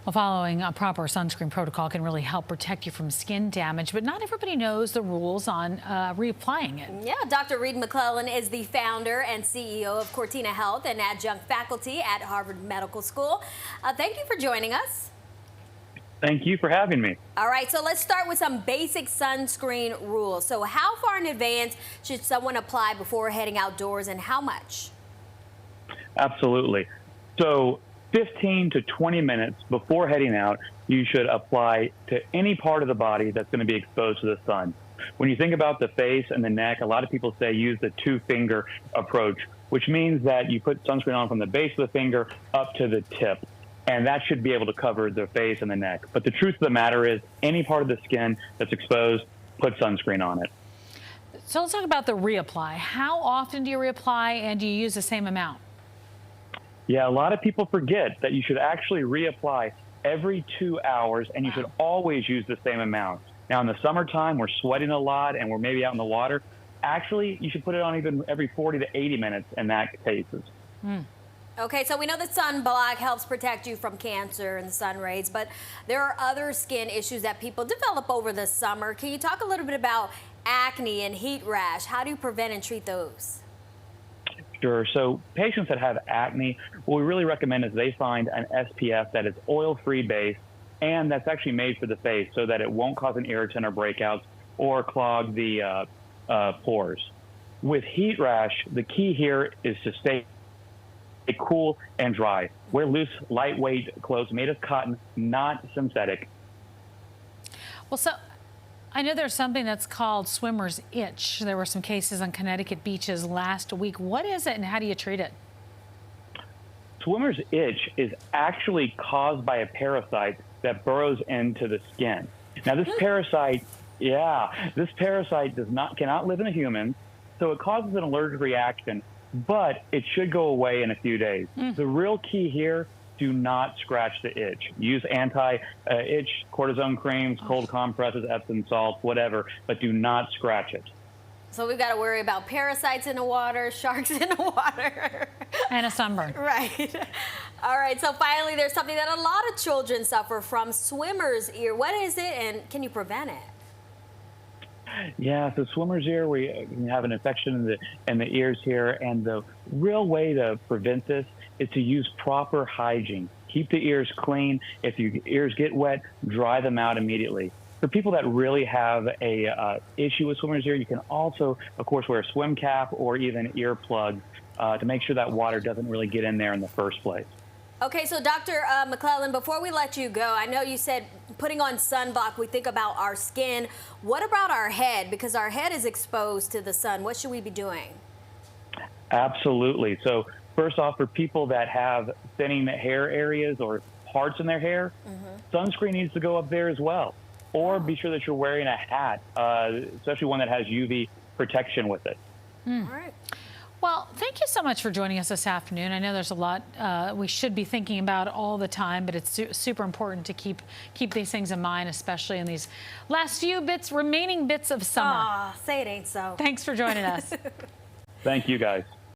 Well, following a proper sunscreen protocol can really help protect you from skin damage, but not everybody knows the rules on reapplying it. Yeah, Dr. Reed McClellan is the founder and CEO of Cortina Health and adjunct faculty at Harvard Medical School. Thank you for joining us. Thank you for having me. All right, so let's start with some basic sunscreen rules. So how far in advance should someone apply before heading outdoors, and how much? Absolutely. So 15 to 20 minutes before heading out, you should apply to any part of the body that's going to be exposed to the sun. When you think about the face and the neck, a lot of people say use the two-finger approach, which means that you put sunscreen on from the base of the finger up to the tip. And that should be able to cover the face and the neck. But the truth of the matter is, any part of the skin that's exposed, put sunscreen on it. So let's talk about the reapply. How often do you reapply, and do you use the same amount? Yeah, a lot of people forget that you should actually reapply every 2 hours, and you should always use the same amount. Now, in the summertime, we're sweating a lot, and we're maybe out in the water. Actually, you should put it on even every 40 to 80 minutes in that cases. Okay, so we know that sunblock helps protect you from cancer and the sun rays, but there are other skin issues that people develop over the summer. Can you talk a little bit about acne and heat rash? How do you prevent and treat those? Sure. So patients that have acne, what we really recommend is they find an SPF that is oil-free base and that's actually made for the face so that it won't cause an irritant or breakouts or clog the pores. With heat rash, the key here is to stay cool and dry. Wear loose, lightweight clothes made of cotton, not synthetic. Well, so I know there's something that's called swimmer's itch. There were some cases on Connecticut beaches last week. What is it, and how do you treat it? Swimmer's itch is actually caused by a parasite that burrows into the skin. Now, this parasite, this parasite cannot live in a human, so it causes an allergic reaction, but it should go away in a few days. The real key here, do not scratch the itch. Use anti-itch, cortisone creams, cold compresses, Epsom salts, whatever, but do not scratch it. So we've got to worry about parasites in the water, sharks in the water. And a sunburn. Right. All right, so finally, there's something that a lot of children suffer from, swimmer's ear. What is it, and can you prevent it? Yeah, so swimmer's ear, we have an infection in the ears here, and the real way to prevent this is to use proper hygiene. Keep the ears clean. If your ears get wet, dry them out immediately. For people that really have a issue with swimmer's ear, you can also, of course, wear a swim cap or even earplugs to make sure that water doesn't really get in there in the first place. Okay, so Dr. McClellan, before we let you go, I know you said putting on sunblock, we think about our skin. What about our head? Because our head is exposed to the sun. What should we be doing? Absolutely. So first off, for people that have thinning hair areas or parts in their hair, sunscreen needs to go up there as well. Or be sure that you're wearing a hat, especially one that has UV protection with it. All right. Well, thank you so much for joining us this afternoon. I know there's a lot we should be thinking about all the time, but it's super important to keep these things in mind, especially in these last few remaining bits of summer. Say it ain't so. Thanks for joining us. Thank you, guys.